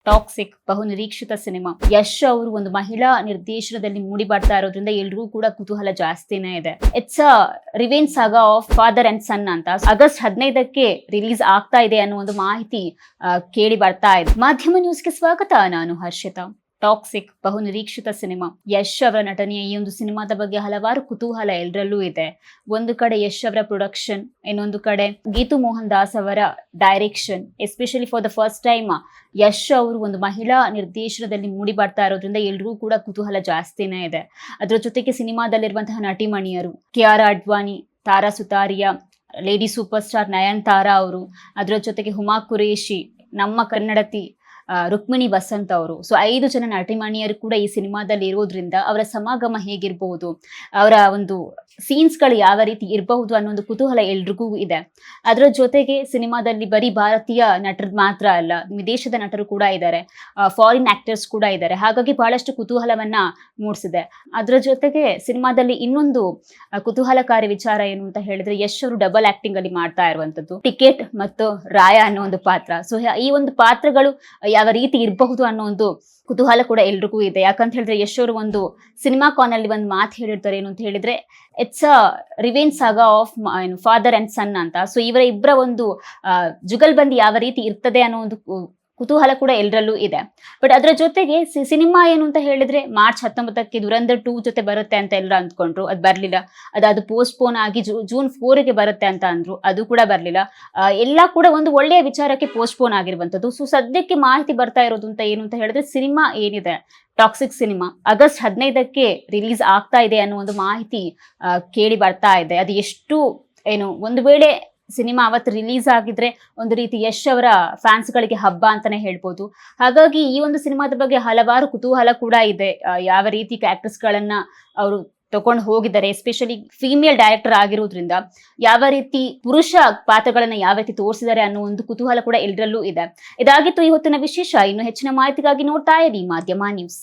Toxic ಬಹು ನಿರೀಕ್ಷಿತ cinema. Yash ಅವರು ಒಂದು ಮಹಿಳಾ ನಿರ್ದೇಶನದಲ್ಲಿ ಮೂಡಿ ಬರ್ತಾ ಇರೋದ್ರಿಂದ ಎಲ್ರಿಗೂ ಕೂಡ ಕುತೂಹಲ ಜಾಸ್ತಿನೇ ಇದೆ. It's a revenge ಸಾಗಾ of father and son ಅಂತ ಆಗಸ್ಟ್ 15ಕ್ಕೆ ರಿಲೀಸ್ ಆಗ್ತಾ ಇದೆ ಅನ್ನೋ ಒಂದು ಮಾಹಿತಿ ಕೇಳಿ ಬರ್ತಾ ಇದೆ. ಮಾಧ್ಯಮ ನ್ಯೂಸ್ಗೆ ಸ್ವಾಗತ. ನಾನು ಹರ್ಷಿತಾ. ಟಾಕ್ಸಿಕ್ ಬಹು ನಿರೀಕ್ಷಿತ ಸಿನಿಮಾ. ಯಶ್ ಅವರ ನಟನೆಯ ಈ ಒಂದು ಸಿನಿಮಾದ ಬಗ್ಗೆ ಹಲವಾರು ಕುತೂಹಲ ಎಲ್ಲರಲ್ಲೂ ಇದೆ. ಒಂದು ಕಡೆ ಯಶ್ ಅವರ ಪ್ರೊಡಕ್ಷನ್, ಇನ್ನೊಂದು ಕಡೆ ಗೀತು ಮೋಹನ್ ದಾಸ್ ಅವರ direction. Especially for the first time Yash ಅವರು ಒಂದು ಮಹಿಳಾ ನಿರ್ದೇಶನದಲ್ಲಿ ಮೂಡಿ ಬರ್ತಾ ಇರೋದ್ರಿಂದ ಎಲ್ರಿಗೂ ಕೂಡ ಕುತೂಹಲ ಜಾಸ್ತಿನೇ ಇದೆ. ಅದರ ಜೊತೆಗೆ ಸಿನಿಮಾದಲ್ಲಿರುವಂತಹ ನಟಿಮಣಿಯರು ಕಿಯಾರಾ ಅಡ್ವಾಣಿ, ತಾರಾ ಸುತಾರಿಯಾ, ಲೇಡಿ ಸೂಪರ್ ಸ್ಟಾರ್ ನಯನತಾರಾ ಅವರು, ಅದರ ಜೊತೆಗೆ ಹುಮಾ ಕುರೇಶಿ, ನಮ್ಮ ಕನ್ನಡತಿ ರುಕ್ಮಿಣಿ ವಸಂತ್ ಅವರು. ಸೊ 5 ಜನ ನಟಿಮಣಿಯರು ಕೂಡ ಈ ಸಿನಿಮಾದಲ್ಲಿ ಇರೋದ್ರಿಂದ ಅವರ ಸಮಾಗಮ ಹೇಗಿರಬಹುದು, ಅವರ ಒಂದು ಸೀನ್ಸ್ಗಳು ಯಾವ ರೀತಿ ಇರಬಹುದು ಅನ್ನೋ ಒಂದು ಕುತೂಹಲ ಎಲ್ರಿಗೂ ಇದೆ. ಅದರ ಜೊತೆಗೆ ಸಿನಿಮಾದಲ್ಲಿ ಬರೀ ಭಾರತೀಯ ನಟರು ಮಾತ್ರ ಅಲ್ಲ, ವಿದೇಶದ ನಟರು ಕೂಡ ಇದ್ದಾರೆ, ಫಾರಿನ್ ಆಕ್ಟರ್ಸ್ ಕೂಡ ಇದ್ದಾರೆ. ಹಾಗಾಗಿ ಬಹಳಷ್ಟು ಕುತೂಹಲವನ್ನ ಮೂಡಿಸಿದೆ. ಅದರ ಜೊತೆಗೆ ಸಿನಿಮಾದಲ್ಲಿ ಇನ್ನೊಂದು ಕುತೂಹಲಕಾರಿ ವಿಚಾರ ಏನು ಅಂತ ಹೇಳಿದ್ರೆ, ಯಶ್ ಅವರು ಡಬಲ್ ಆಕ್ಟಿಂಗ್ ಅಲ್ಲಿ ಮಾಡ್ತಾ ಇರುವಂತದ್ದು ಟಿಕೆಟ್ ಮತ್ತು ರಾಯ ಅನ್ನೋ ಒಂದು ಪಾತ್ರ. ಸೊ ಈ ಒಂದು ಪಾತ್ರಗಳು ಯಾವ ರೀತಿ ಇರಬಹುದು ಅನ್ನೋ ಒಂದು ಕುತೂಹಲ ಕೂಡ ಎಲ್ರಿಗೂ ಇದೆ. ಯಾಕಂತ ಹೇಳಿದ್ರೆ ಯಶ್ ಅವರು ಒಂದು ಸಿನಿಮಾ ಕಾನ್ ಅಲ್ಲಿ ಒಂದು ಮಾತು ಹೇಳಿರ್ತಾರೆ, ಏನು ಅಂತ ಹೇಳಿದ್ರೆ it's a revenge ಸಾಗಾ of father and son ಅಂತ. ಸೊ ಇವರ ಇಬ್ಬರ ಒಂದು ಜುಗಲ್ಬಂದಿ ಯಾವ ರೀತಿ ಇರ್ತದೆ ಅನ್ನೋ ಒಂದು ಕುತೂಹಲ ಕೂಡ ಎಲ್ಲರಲ್ಲೂ ಇದೆ. ಬಟ್ ಅದರ ಜೊತೆಗೆ ಸಿನಿಮಾ ಏನು ಅಂತ ಹೇಳಿದ್ರೆ ಮಾರ್ಚ್ 19ಕ್ಕೆ ದುರಂಧರ್ 2 ಜೊತೆ ಬರುತ್ತೆ ಅಂತ ಎಲ್ಲರೂ ಅಂದ್ಕೊಂಡ್ರು. ಅದು ಬರ್ಲಿಲ್ಲ. ಅದು ಪೋಸ್ಟ್ಪೋನ್ ಆಗಿ ಜೂನ್ 4ಗೆ ಬರುತ್ತೆ ಅಂತ ಅಂದ್ರು. ಅದು ಕೂಡ ಬರ್ಲಿಲ್ಲ. ಎಲ್ಲ ಕೂಡ ಒಂದು ಒಳ್ಳೆಯ ವಿಚಾರಕ್ಕೆ ಪೋಸ್ಟ್ಪೋನ್ ಆಗಿರುವಂತದ್ದು. ಸೊ ಸದ್ಯಕ್ಕೆ ಮಾಹಿತಿ ಬರ್ತಾ ಇರೋದು ಅಂತ ಏನು ಅಂತ ಹೇಳಿದ್ರೆ, ಸಿನಿಮಾ ಏನಿದೆ ಟಾಕ್ಸಿಕ್ ಸಿನಿಮಾ ಆಗಸ್ಟ್ 15ಕ್ಕೆ ರಿಲೀಸ್ ಆಗ್ತಾ ಇದೆ ಅನ್ನೋ ಒಂದು ಮಾಹಿತಿ ಕೇಳಿ ಬರ್ತಾ ಇದೆ. ಅದು ಎಷ್ಟು ಏನು, ಒಂದು ವೇಳೆ ಸಿನಿಮಾ ಅವತ್ತು ರಿಲೀಸ್ ಆಗಿದ್ರೆ ಒಂದು ರೀತಿ ಯಶ್ ಅವರ ಫ್ಯಾನ್ಸ್ಗಳಿಗೆ ಹಬ್ಬ ಅಂತಾನೆ ಹೇಳ್ಬೋದು. ಹಾಗಾಗಿ ಈ ಒಂದು ಸಿನಿಮಾದ ಬಗ್ಗೆ ಹಲವಾರು ಕುತೂಹಲ ಕೂಡ ಇದೆ. ಯಾವ ರೀತಿ ಕ್ಯಾರೆಕ್ಟರ್ಸ್ಗಳನ್ನ ಅವರು ತಗೊಂಡು ಹೋಗಿದ್ದಾರೆ, ಎಸ್ಪೆಷಲಿ ಫೀಮೇಲ್ ಡೈರೆಕ್ಟರ್ ಆಗಿರೋದ್ರಿಂದ ಯಾವ ರೀತಿ ಪುರುಷ ಪಾತ್ರಗಳನ್ನ ಯಾವ ರೀತಿ ತೋರಿಸಿದ್ದಾರೆ ಅನ್ನೋ ಒಂದು ಕುತೂಹಲ ಕೂಡ ಎಲ್ಲರಲ್ಲೂ ಇದೆ. ಇದಾಗಿತ್ತು ಇವತ್ತಿನ ವಿಶೇಷ. ಇನ್ನು ಹೆಚ್ಚಿನ ಮಾಹಿತಿಗಾಗಿ ನೋಡ್ತಾ ಇರಿ ಮಾಧ್ಯಮ ನ್ಯೂಸ್.